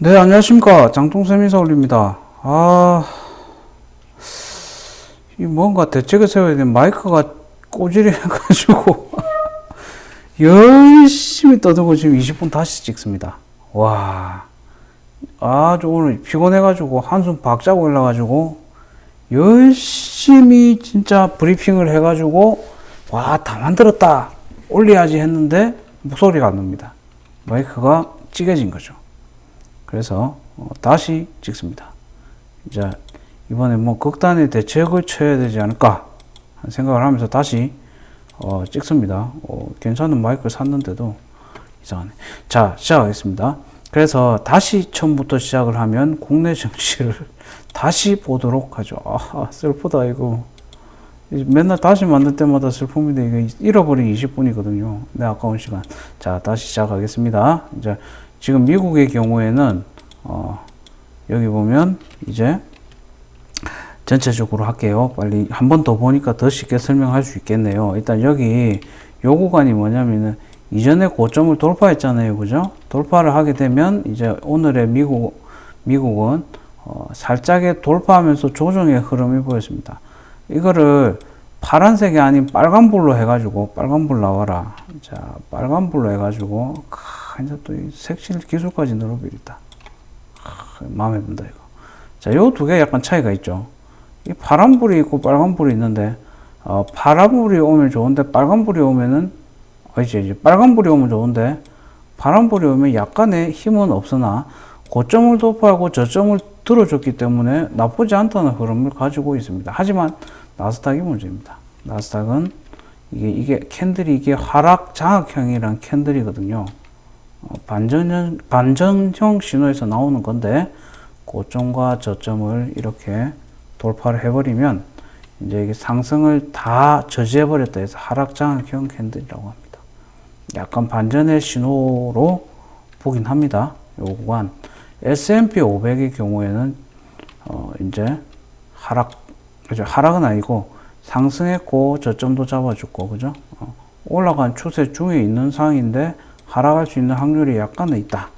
네, 안녕하십니까. 장동쌤 올립니다. 이 뭔가 대책을 세워야 되는 마이크가 꼬질이 해가지고, 열심히 떠들고 지금 20분 다시 찍습니다. 와, 아주 오늘 피곤해가지고, 한숨 박자고 올라가지고, 열심히 진짜 브리핑을 해가지고, 와, 다 만들었다. 올려야지 했는데, 목소리가 안 납니다. 마이크가 찌개진 거죠. 그래서 다시 찍습니다. 이제 이번에 뭐 극단의 대책을 쳐야 되지 않을까 하는 생각을 하면서 다시 찍습니다. 괜찮은 마이크를 샀는데도 이상하네. 자, 시작하겠습니다. 그래서 다시 처음부터 시작을 하면 국내 정치를 다시 보도록 하죠. 슬프다 이거. 맨날 다시 만들 때마다 슬픕니다. 이게 잃어버린 20분이거든요. 내 아까운 시간. 자, 다시 시작하겠습니다. 이제 지금 미국의 경우에는 여기 보면 이제 전체적으로 할게요. 빨리 한 번 더 보니까 더 쉽게 설명할 수 있겠네요. 일단 여기 요 구간이 뭐냐면은 이전에 고점을 돌파했잖아요. 그죠? 돌파를 하게 되면 이제 오늘의 미국은 살짝의 돌파하면서 조정의 흐름이 보였습니다. 이거를 파란색이 아닌 빨간불로 해가지고, 빨간불 나와라. 자, 빨간불로 해가지고, 이제 또 이 색칠 기술까지 늘어버렸다. 마음에 든다, 이거. 자, 요 두 개 약간 차이가 있죠. 이 파란불이 있고 빨간불이 있는데, 파란불이 오면 좋은데, 빨간불이 오면은, 이제 빨간불이 오면 좋은데, 파란불이 오면 약간의 힘은 없으나, 고점을 돌파하고 저점을 들어줬기 때문에 나쁘지 않다는 흐름을 가지고 있습니다. 하지만, 나스닥이 문제입니다. 나스닥은 이게 캔들이 이게 하락 장악형이란 캔들이거든요. 반전형 신호에서 나오는 건데 고점과 저점을 이렇게 돌파를 해버리면 이제 이게 상승을 다 저지해버렸다 해서 하락 장악형 캔들이라고 합니다. 약간 반전의 신호로 보긴 합니다. 요 구간 S&P 500의 경우에는 이제 하락은 아니고 상승했고 저점도 잡아줬고 그죠? 올라간 추세 중에 있는 상황인데 하락할 수 있는 확률이 약간은 있다.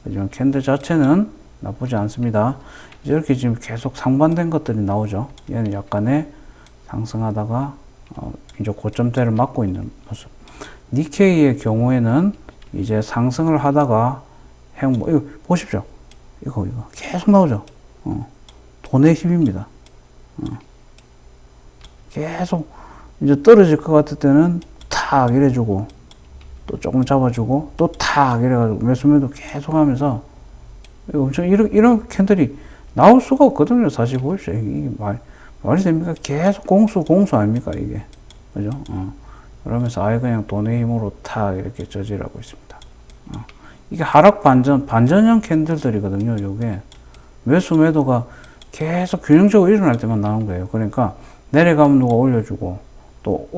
하지만 캔들 자체는 나쁘지 않습니다. 이렇게 지금 계속 상반된 것들이 나오죠. 얘는 약간의 상승하다가 이제 고점대를 맞고 있는 모습. 니케이의 경우에는 이제 상승을 하다가 이거 보십시오. 이거 계속 나오죠. 돈의 힘입니다. 계속 이제 떨어질 것 같을 때는 탁 이래주고 또 조금 잡아주고 또 탁 이래가지고 매수매도 계속 하면서 엄청 이런 캔들이 나올 수가 없거든요. 사실 보십시오. 이게 말이 됩니까? 계속 공수 아닙니까? 이게. 그죠? 그러면서 아예 그냥 돈의 힘으로 탁 이렇게 저지르고 있습니다. 이게 하락 반전형 캔들들이거든요. 요게 매수매도가 계속 균형적으로 일어날 때만 나온 거예요. 그러니까 내려가면 누가 올려주고 또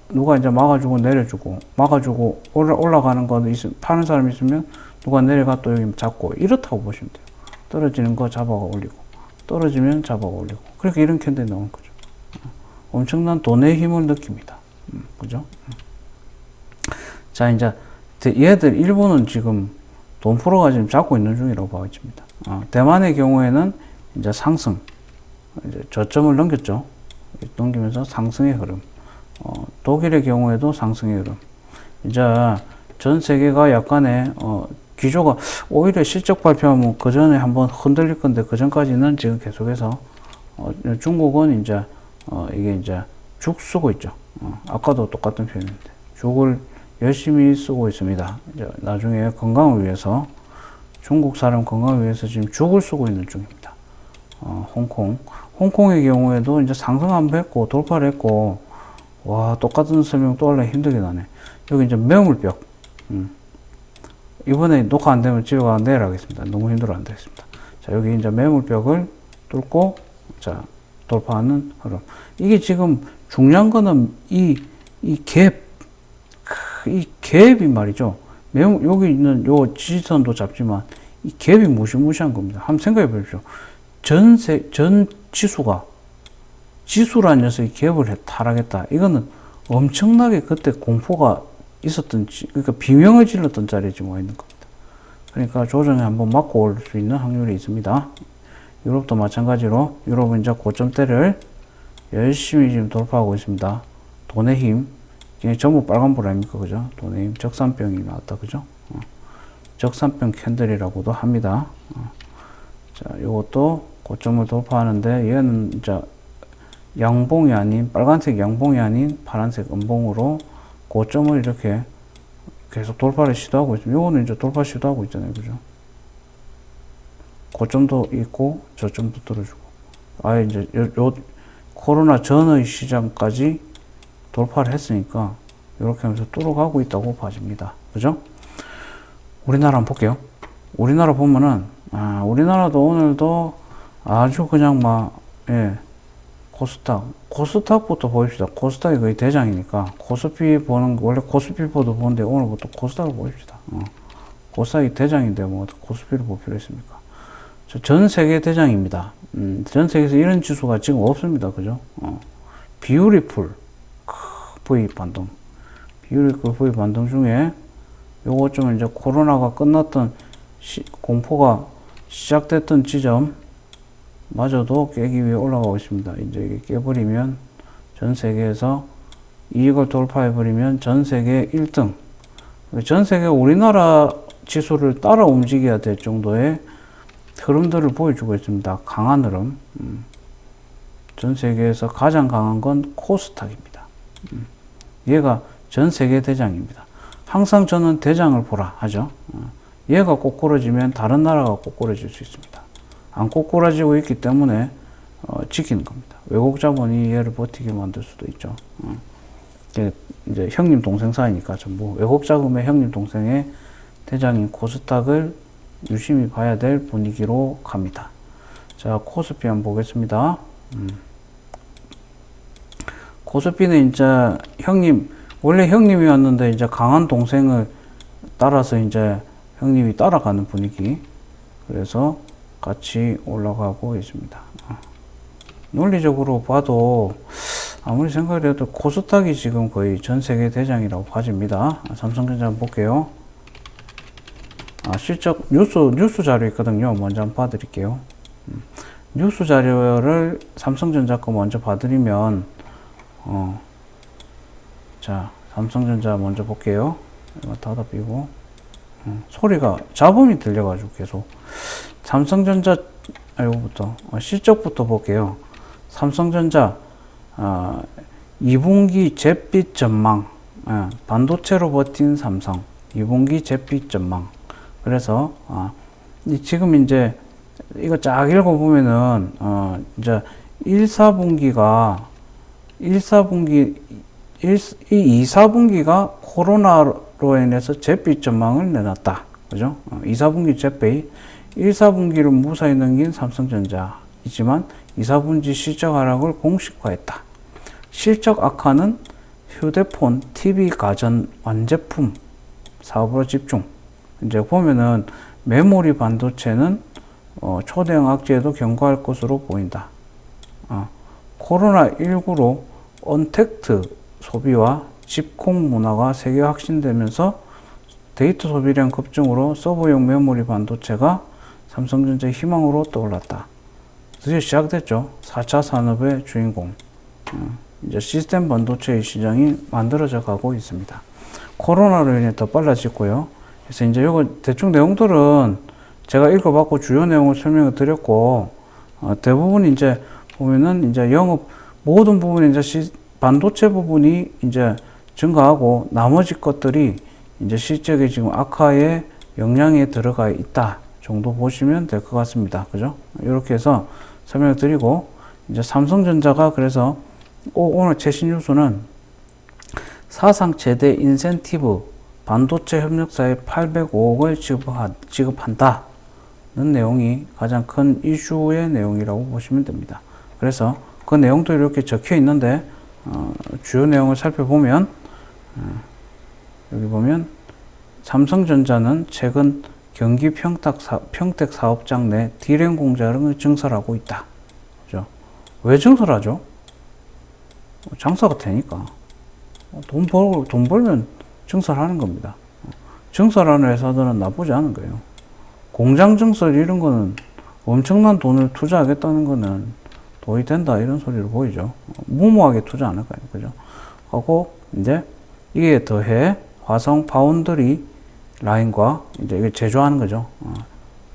누가 이제 막아주고 내려주고 막아주고 올라가는 거 파는 사람 있으면 누가 내려가 또 여기 잡고 이렇다고 보시면 돼요. 떨어지는 거 잡아가 올리고 떨어지면 잡아가 올리고 그렇게 이런 캔들이 나오는 거죠. 엄청난 돈의 힘을 느낍니다. 그죠? 자, 이제 얘들 일본은 지금 돈 풀어가 지금 잡고 있는 중이라고 봐집니다. 대만의 경우에는 이제 상승 이제 저점을 넘기면서 상승의 흐름. 독일의 경우에도 상승의 흐름. 이제 전 세계가 약간의 기조가 오히려 실적 발표하면 그 전에 한번 흔들릴 건데 그 전까지는 지금 계속해서 중국은 이제 이게 이제 죽 쓰고 있죠. 아까도 똑같은 표현인데 죽을 열심히 쓰고 있습니다. 이제 나중에 건강을 위해서 중국 사람 건강을 위해서 지금 죽을 쓰고 있는 중입니다. 홍콩의 경우에도 이제 상승 한번 했고 돌파를 했고 와 똑같은 설명 또 하려니 힘들게 나네. 여기 이제 매물벽 이번에 녹화 안 되면 집에 가서 내일 하겠습니다. 너무 힘들어 안 되겠습니다. 자 여기 이제 매물벽을 뚫고 자 돌파하는 흐름. 이게 지금 중요한 거는 이 갭이 말이죠. 여기 있는 요 지지선도 잡지만 이 갭이 무시무시한 겁니다. 한번 생각해 보십시오. 전 지수라는 녀석이 갭을 타락했다. 이거는 엄청나게 그때 공포가 있었던, 그러니까 비명을 질렀던 자리에 지금 와 있는 겁니다. 그러니까 조정에 한번 맞고 올 수 있는 확률이 있습니다. 유럽도 마찬가지로 유럽은 이제 고점대를 열심히 지금 돌파하고 있습니다. 돈의 힘, 이게 전부 빨간불 아닙니까, 그죠? 돈의 힘, 적산병이 나왔다, 그죠? 적산병 캔들이라고도 합니다. 자, 요것도 고점을 돌파하는데 얘는 이제 양봉이 아닌, 빨간색 양봉이 아닌 파란색 음봉으로 고점을 이렇게 계속 돌파를 시도하고 있습니다. 요거는 이제 돌파 시도하고 있잖아요, 그죠? 고점도 있고 저점도 뚫어주고, 아예 이제 요 코로나 전의 시장까지 돌파를 했으니까 이렇게 하면서 뚫어가고 있다고 봐집니다. 그죠? 우리나라 한번 볼게요. 우리나라 보면은 우리나라도 오늘도 아주 그냥 막 코스닥부터 보입시다. 코스닥이 거의 대장이니까 코스피 보는 원래 코스피보도 보는데 오늘부터 코스닥을 보입시다. 코스닥이 대장인데 뭐 코스피를 볼 필요 있습니까? 전 세계 대장입니다. 전 세계에서 이런 지수가 지금 없습니다. 그죠? 비유리풀 V 반등, 비유리풀 V 반등 중에 요거 좀 이제 코로나가 끝났던 공포가 시작됐던 지점 마저도 깨기 위해 올라가고 있습니다. 이제 이게 깨버리면 전 세계에서 이익을 돌파해버리면 전 세계 1등, 전 세계 우리나라 지수를 따라 움직여야 될 정도의 흐름들을 보여주고 있습니다. 강한 흐름. 전 세계에서 가장 강한 건 코스닥입니다. 얘가 전 세계 대장입니다. 항상 저는 대장을 보라 하죠. 얘가 꼬꾸라지면 다른 나라가 꼬꾸라질 수 있습니다. 안 꼬꾸라지고 있기 때문에 지키는 겁니다. 외국 자본이 얘를 버티게 만들 수도 있죠. 이제 형님 동생 사이니까 전부 외국 자금의 형님 동생의 대장인 코스닥을 유심히 봐야 될 분위기로 갑니다. 자, 코스피 한번 보겠습니다. 코스피는 이제 원래 형님이었는데 이제 강한 동생을 따라서 이제 형님이 따라가는 분위기. 그래서 같이 올라가고 있습니다. 논리적으로 봐도 아무리 생각을 해도 코스닥이 지금 거의 전 세계 대장이라고 봐집니다. 삼성전자 한번 볼게요. 실적 뉴스 자료 있거든요. 먼저 한번 봐드릴게요. 뉴스 자료를 삼성전자 거 먼저 봐드리면 자, 삼성전자 먼저 볼게요. 이거 닫아 비고 소리가 잡음이 들려가지고 계속 삼성전자 이거부터 실적부터 볼게요. 삼성전자 2분기 잿빛 전망, 반도체로 버틴 삼성 2분기 잿빛 전망. 그래서 지금 이제 이거 쫙 읽어보면은 이제 1, 4분기가 2사분기가 코로나로 인해서 잿빛 전망을 내놨다. 그죠? 2, 4분기 잿빛, 1, 4분기를 무사히 넘긴 삼성전자이지만 2, 4분기 실적 하락을 공식화했다. 실적 악화는 휴대폰, TV, 가전, 완제품 사업으로 집중. 이제 보면은 메모리 반도체는 초대형 악재에도 경고할 것으로 보인다. 코로나19로 언택트 소비와 집콕 문화가 세계 확신되면서 데이터 소비량 급증으로 서버용 메모리 반도체가 삼성전자의 희망으로 떠올랐다. 드디어 시작됐죠. 4차 산업의 주인공. 이제 시스템 반도체의 시장이 만들어져 가고 있습니다. 코로나로 인해 더 빨라졌고요. 그래서 이제 요거 대충 내용들은 제가 읽어봤고 주요 내용을 설명을 드렸고, 대부분 이제 보면은 이제 영업 모든 부분이 이제 반도체 부분이 이제 증가하고 나머지 것들이 이제 실적이 지금 악화의 영향에 들어가 있다 정도 보시면 될 것 같습니다. 그죠? 이렇게 해서 설명을 드리고, 이제 삼성전자가 그래서 오늘 최신 뉴스는 사상 최대 인센티브 반도체 협력사에 805억을 지급한다는 내용이 가장 큰 이슈의 내용이라고 보시면 됩니다. 그래서 그 내용도 이렇게 적혀 있는데 주요 내용을 살펴보면 여기 보면 삼성전자는 최근 경기 평택 사업장 내 D램 공장을 증설하고 있다. 그죠? 왜 증설하죠? 장사가 되니까. 돈 벌면 증설하는 겁니다. 증설하는 회사들은 나쁘지 않은 거예요. 공장 증설 이런 거는 엄청난 돈을 투자하겠다는 거는 도움이 된다 이런 소리로 보이죠. 무모하게 투자 안 할 거 아니에요. 그죠? 하고 이제 이에 더해 화성 파운드리 라인과 이제 이게 제조하는 거죠.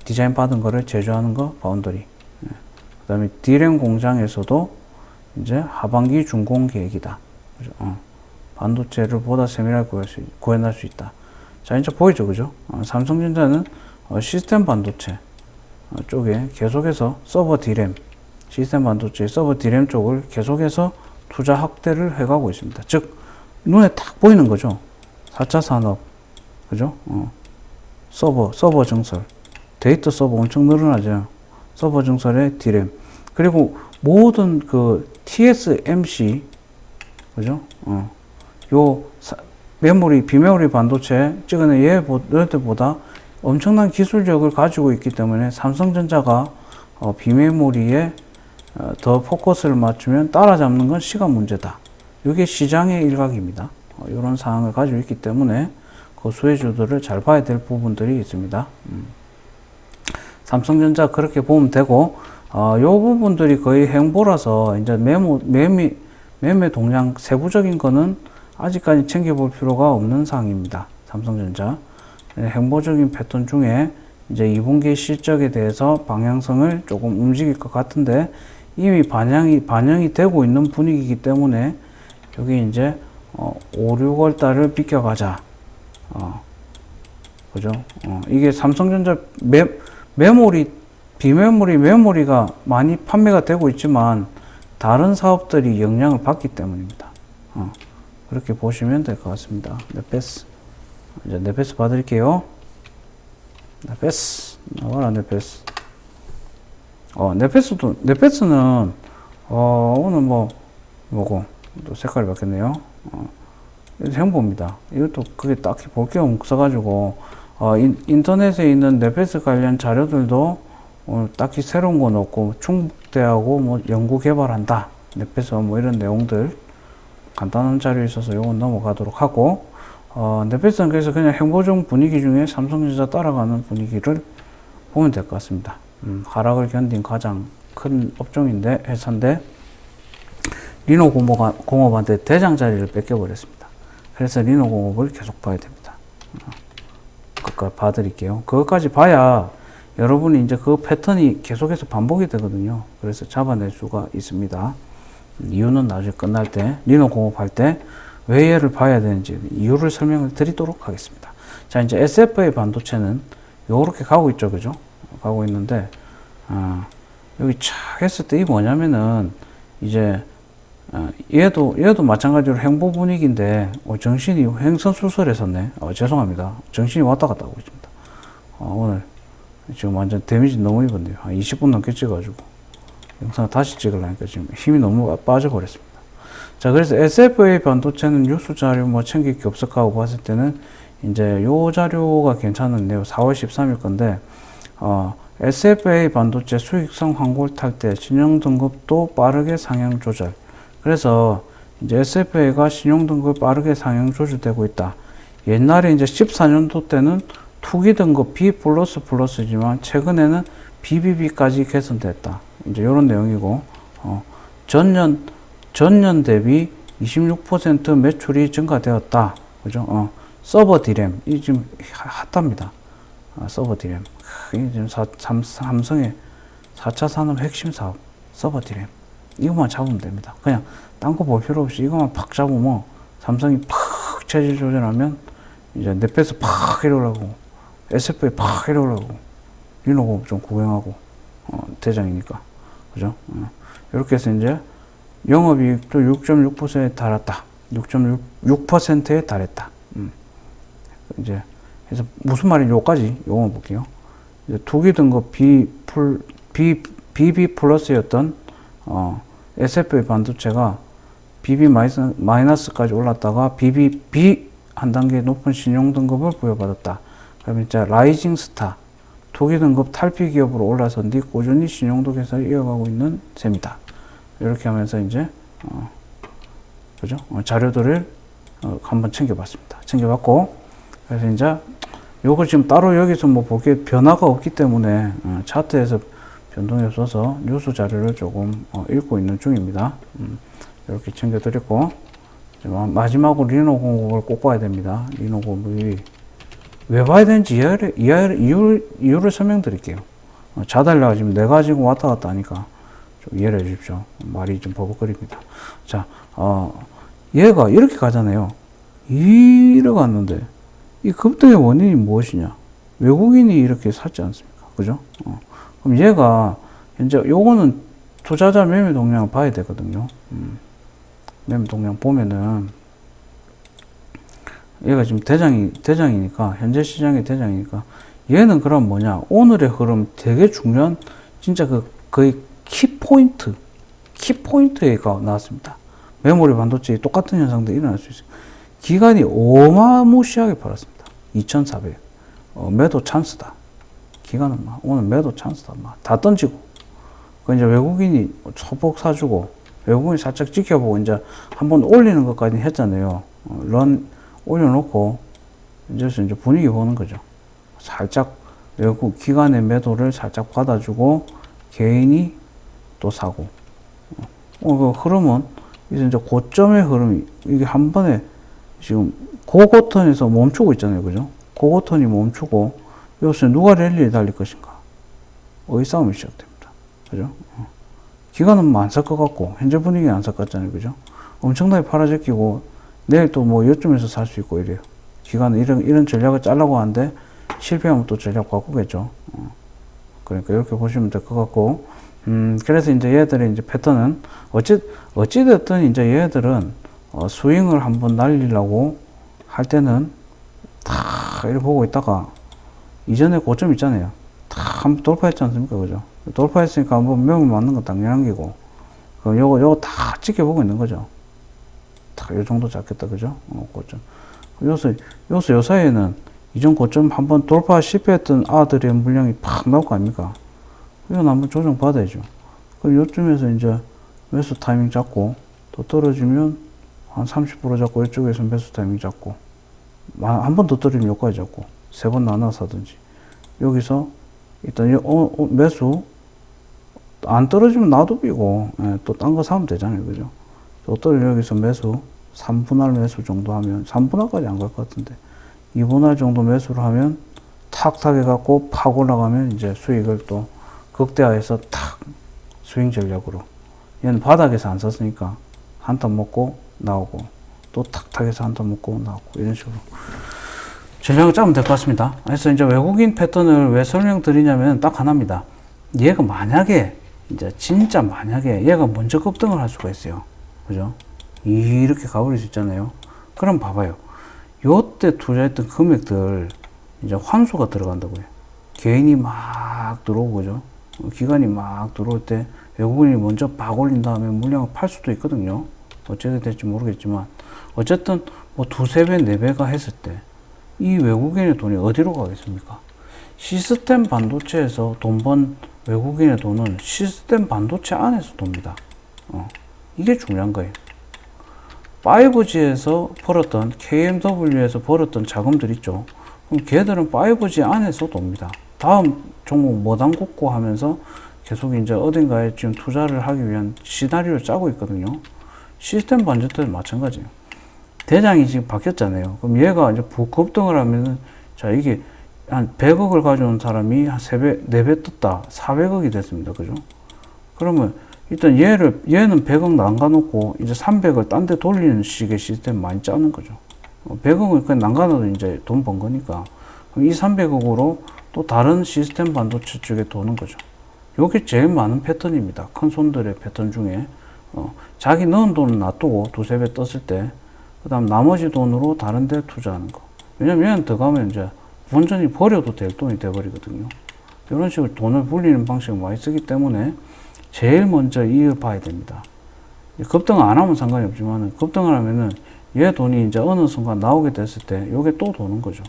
디자인 받은 거를 제조하는 거 파운드리. 그 다음에 D램 공장에서도 이제 하반기 준공 계획이다. 그죠? 반도체를 보다 세밀하게 구현할 수 있다. 자, 이제 보이죠. 그죠? 삼성전자는 시스템 반도체 쪽에 계속해서 서버 D램, 시스템 반도체 서버 D램 쪽을 계속해서 투자 확대를 해가고 있습니다. 즉, 눈에 딱 보이는 거죠. 4차 산업, 그죠? 서버 증설. 데이터 서버 엄청 늘어나죠. 서버 증설의 D램. 그리고 모든 그 TSMC, 그죠? 메모리, 비메모리 반도체 찍어낸 얘들보다 엄청난 기술력을 가지고 있기 때문에 삼성전자가 비메모리에 더 포커스를 맞추면 따라잡는 건 시간 문제다. 이게 시장의 일각입니다. 이런 상황을 가지고 있기 때문에 그 수혜주들을 잘 봐야 될 부분들이 있습니다. 삼성전자 그렇게 보면 되고, 요 부분들이 거의 행보라서 이제 매매 동향 세부적인 거는 아직까지 챙겨볼 필요가 없는 상황입니다. 삼성전자. 행보적인 패턴 중에 이제 2분기 실적에 대해서 방향성을 조금 움직일 것 같은데 이미 반영이 되고 있는 분위기이기 때문에 여기 이제 5, 6월 달을 비껴가자. 그죠? 이게 삼성전자 메모리가 많이 판매가 되고 있지만 다른 사업들이 영향을 받기 때문입니다. 그렇게 보시면 될 것 같습니다. 넷패스. 이제 넷패스 봐드릴게요. 넷패스. 나와라, 넷패스. 넷패스는, 오늘 뭐고, 또 색깔이 바뀌었네요. 행보입니다. 이것도 그게 딱히 볼 게 없어가지고, 인터넷에 있는 넷패스 관련 자료들도 딱히 새로운 건 없고, 충북대하고 뭐 연구 개발한다. 넷패스 뭐 이런 내용들. 간단한 자료 있어서 요건 넘어가도록 하고, 넷패스는 그래서 그냥 행보적 분위기 중에 삼성전자 따라가는 분위기를 보면 될 것 같습니다. 하락을 견딘 가장 큰 업종인데, 회사인데, 리노공업한테 대장 자리를 뺏겨버렸습니다. 그래서 리노공업을 계속 봐야 됩니다. 그것까지 봐드릴게요. 그것까지 봐야 여러분이 이제 그 패턴이 계속해서 반복이 되거든요. 그래서 잡아낼 수가 있습니다. 이유는 나중에 끝날 때, 리노공업 할 때, 왜 얘를 봐야 되는지 이유를 설명을 드리도록 하겠습니다. 자, 이제 SFA 반도체는 요렇게 가고 있죠. 그죠? 가고 있는데, 여기 착 했을 때 이 뭐냐면은, 이제, 얘도 마찬가지로 행보 분위기인데, 정신이 횡설수설했었네. 죄송합니다. 정신이 왔다 갔다 하고 있습니다. 오늘 지금 완전 데미지 너무 입었네요. 한 20분 넘게 찍어가지고. 영상을 다시 찍으려니까 지금 힘이 너무 빠져버렸습니다. 자, 그래서 SFA 반도체는 뉴스 자료 뭐 챙길 게 없을까 하고 봤을 때는 이제 요 자료가 괜찮은데요. 4월 13일 건데, SFA 반도체 수익성 환골 탈때 신용 등급도 빠르게 상향 조절. 그래서 이제 SFA가 신용 등급 빠르게 상향 조절되고 있다. 옛날에 이제 14년도 때는 투기 등급 B 플러스지만 최근에는 BBB까지 개선됐다. 이제 이런 내용이고, 전년 대비 26% 매출이 증가되었다. 그죠? 서버 D램. 이 지금 핫합니다. 서버 D램. 이게 지금 삼성의 4차 산업 핵심 사업. 서버 D램. 이것만 잡으면 됩니다. 그냥 딴 거 볼 필요 없이 이것만 팍 잡으면 삼성이 팍 체질 조절하면 이제 넷패스 팍 이러려고 SFA 팍 이러려고 리노공업 좀 구경하고 대장이니까. 그죠? 이렇게 해서 이제 영업이익도 6.6%에 달았다. 6.6%에 달했다. 이제, 그래서 무슨 말인지 요거만 볼게요. 이제 투기 등급 BB 플러스였던, SFA 반도체가 BB 마이너스까지 올랐다가 BB 한 단계 높은 신용 등급을 부여받았다. 그러면 이제 라이징 스타, 투기 등급 탈피 기업으로 올라선 뒤 꾸준히 신용도 개선을 이어가고 있는 셈이다. 이렇게 하면서 이제 그죠? 자료들을 한번 챙겨봤습니다. 챙겨봤고, 그래서 이제 요거 지금 따로 여기서 뭐 보기에 변화가 없기 때문에 차트에서 변동이 없어서 뉴스 자료를 조금 읽고 있는 중입니다. 이렇게 챙겨드렸고, 마지막으로 리노공업을 꼭 봐야 됩니다. 리노공업이 왜 봐야 되는지 이유를 설명드릴게요. 자달라가 지금 네 가지고 왔다 갔다 하니까 좀 이해를 해 주십시오. 말이 좀 버벅거립니다. 자, 얘가 이렇게 가잖아요. 이렇게 갔는데, 이 급등의 원인이 무엇이냐? 외국인이 이렇게 샀지 않습니까? 그죠? 그럼 얘가, 현재, 요거는 투자자 매매 동향을 봐야 되거든요. 매매 동향 보면은, 얘가 지금 대장이니까, 현재 시장의 대장이니까, 얘는 그럼 뭐냐? 오늘의 흐름 되게 중요한, 진짜 거의 키포인트가 나왔습니다. 메모리 반도체 똑같은 현상도 일어날 수 있어요. 기관이 어마무시하게 팔았습니다. 2,400. 매도 찬스다. 기관은 오늘 매도 찬스다. 다 던지고. 그 이제 외국인이 소폭 사주고, 외국인이 살짝 지켜보고, 이제 한번 올리는 것까지 했잖아요. 런 올려놓고, 이제 분위기 보는 거죠. 살짝 외국 기관의 매도를 살짝 받아주고, 개인이 또 사고. 그 흐름은, 이제 고점의 흐름이, 이게 한 번에 지금 고고턴에서 멈추고 있잖아요. 그죠? 고고턴이 멈추고, 여기서 누가 랠리에 달릴 것인가? 싸움이 시작됩니다. 그죠? 기관은 안 살 것 같고, 현재 분위기는 안 살 것 같잖아요. 그죠? 엄청나게 팔아제끼고, 내일 또 뭐 요쯤에서 살 수 있고 이래요. 기관은 이런 전략을 짜려고 하는데, 실패하면 또 전략 바꾸겠죠. 그러니까 이렇게 보시면 될 것 같고, 그래서 이제 얘들의 이제 패턴은, 어찌됐든 이제 얘들은, 스윙을 한번 날리려고 할 때는, 탁, 이렇게 보고 있다가, 이전에 고점 있잖아요. 탁, 한번 돌파했지 않습니까? 그죠? 돌파했으니까 한번 명을 맞는 건 당연한 게고, 그럼 요거 다 지켜보고 있는 거죠. 탁, 요 정도 잡겠다. 그죠? 고점. 요 사이에는 이전 고점 한번 돌파 실패했던 아들의 물량이 팍 나올 거 아닙니까? 이건 한번 조정 받아야죠. 그럼 요쯤에서 이제 매수 타이밍 잡고, 또 떨어지면 한 30% 잡고, 이쪽에서 매수 타이밍 잡고, 한 번 더 떨어지면 여기까지 잡고, 3번 나눠서 하든지. 여기서 일단 매수, 안 떨어지면 놔두고, 또 딴 거 사면 되잖아요. 그죠? 또 여기서 매수, 3분할 매수 정도 하면, 3분할까지 안 갈 것 같은데, 2분할 정도 매수를 하면, 탁탁 해갖고 팍 올라가면 이제 수익을 또 극대화해서 탁 스윙 전략으로. 얘는 바닥에서 안 샀으니까 한타 먹고 나오고, 또 탁탁해서 한타 먹고 나오고, 이런 식으로. 전략을 짜면 될 것 같습니다. 그래서 이제 외국인 패턴을 왜 설명드리냐면 딱 하나입니다. 얘가 만약에, 진짜 만약에 얘가 먼저 급등을 할 수가 있어요. 그죠? 이렇게 가버릴 수 있잖아요. 그럼 봐봐요. 요때 투자했던 금액들, 이제 환수가 들어간다고요. 개인이 막 들어오고, 그죠? 기관이 막 들어올 때 외국인이 먼저 박 올린 다음에 물량을 팔 수도 있거든요. 어떻게 될지 모르겠지만. 어쨌든 뭐 2, 3배, 4배가 했을 때 이 외국인의 돈이 어디로 가겠습니까? 시스템 반도체에서 돈 번 외국인의 돈은 시스템 반도체 안에서 돕니다. 이게 중요한 거예요. 5G에서 벌었던, KMW에서 벌었던 자금들 있죠. 그럼 걔들은 5G 안에서 돕니다. 다음 종목 뭐 담궜고 하면서 계속 이제 어딘가에 지금 투자를 하기 위한 시나리오를 짜고 있거든요. 시스템 반도체도 마찬가지예요. 대장이 지금 바뀌었잖아요. 그럼 얘가 이제 급등을 하면은, 자, 이게 한 100억을 가져온 사람이 한 3배, 4배 떴다. 400억이 됐습니다. 그죠? 그러면 일단 얘는 100억 남가놓고 이제 300을 딴 데 돌리는 식의 시스템 많이 짜는 거죠. 100억은 그냥 남가놔도 이제 돈 번 거니까. 그럼 이 300억으로 또 다른 시스템 반도체 쪽에 도는 거죠. 요게 제일 많은 패턴입니다. 큰 손들의 패턴 중에. 자기 넣은 돈은 놔두고 2, 3배 떴을 때, 그 다음 나머지 돈으로 다른 데 투자하는 거. 왜냐면 얘는 더 가면 이제 완전히 버려도 될 돈이 돼버리거든요. 이런 식으로 돈을 불리는 방식을 많이 쓰기 때문에 제일 먼저 이을 봐야 됩니다. 급등 안 하면 상관이 없지만 급등을 하면은 얘 돈이 이제 어느 순간 나오게 됐을 때 요게 또 도는 거죠.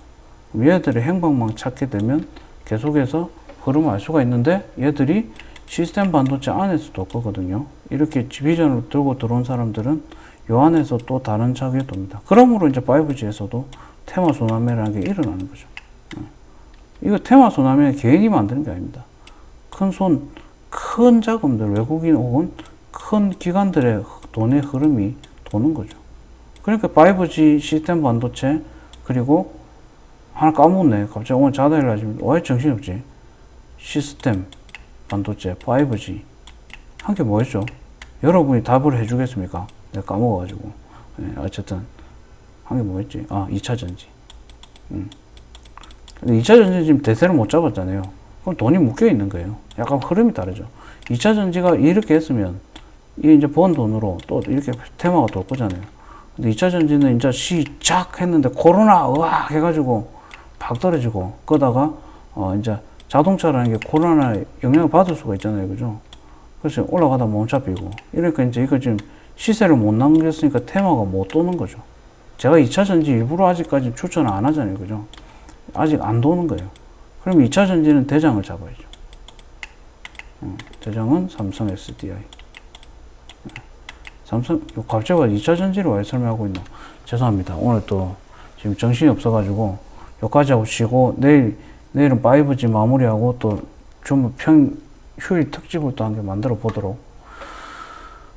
얘들의 행방만 찾게 되면 계속해서 흐름을 알 수가 있는데 얘들이 시스템 반도체 안에서 돌 거거든요. 이렇게 비전을 들고 들어온 사람들은 요 안에서 또 다른 차기에 돕니다. 그러므로 이제 5G에서도 테마 소나메라는 게 일어나는 거죠. 이거 테마 소나면 개인이 만드는 게 아닙니다. 큰 자금들, 외국인 혹은 큰 기관들의 돈의 흐름이 도는 거죠. 그러니까 5G 시스템 반도체, 그리고 하나 까먹었네. 갑자기 오늘 자다 일어나지면 왜 정신없지? 시스템 반도체 5G 한 게 뭐였죠? 여러분이 답을 해주겠습니까? 내가 까먹어가지고. 네, 어쨌든 한 게 뭐였지? 2차 전지. 근데 2차 전지 지금 대세를 못 잡았잖아요. 그럼 돈이 묶여 있는 거예요. 약간 흐름이 다르죠. 2차 전지가 이렇게 했으면 이 이제 번 돈으로 또 이렇게 테마가 돌 거잖아요. 근데 2차 전지는 이제 시작했는데 코로나 으악 해가지고 팍 떨어지고, 그러다가 이제 자동차라는 게 코로나에 영향을 받을 수가 있잖아요. 그죠? 그래서 올라가다 못 잡히고, 이러니까 이제 이거 지금 시세를 못 남겼으니까 테마가 못 도는 거죠. 제가 2차 전지 일부러 아직까지 추천을 안 하잖아요. 그죠? 아직 안 도는 거예요. 그럼 2차 전지는 대장을 잡아야죠. 대장은 삼성 SDI. 삼성, 갑자기 2차 전지를 왜 설명하고 있나? 죄송합니다. 오늘 또 지금 정신이 없어가지고 여기까지 하고 쉬고, 내일은 5G 마무리하고 또 좀 휴일 특집을 또 한 개 만들어 보도록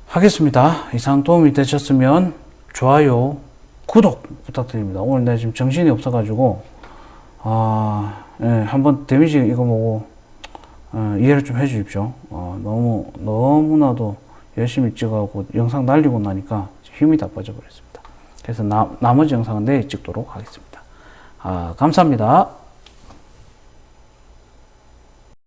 하겠습니다. 이상 도움이 되셨으면 좋아요, 구독 부탁드립니다. 오늘 내가 지금 정신이 없어가지고, 예, 한번 데미지 이거 보고, 이해를 좀 해주십시오. 너무나도 열심히 찍어가고 영상 날리고 나니까 힘이 다 빠져버렸습니다. 그래서 나머지 영상은 내일 찍도록 하겠습니다. 감사합니다.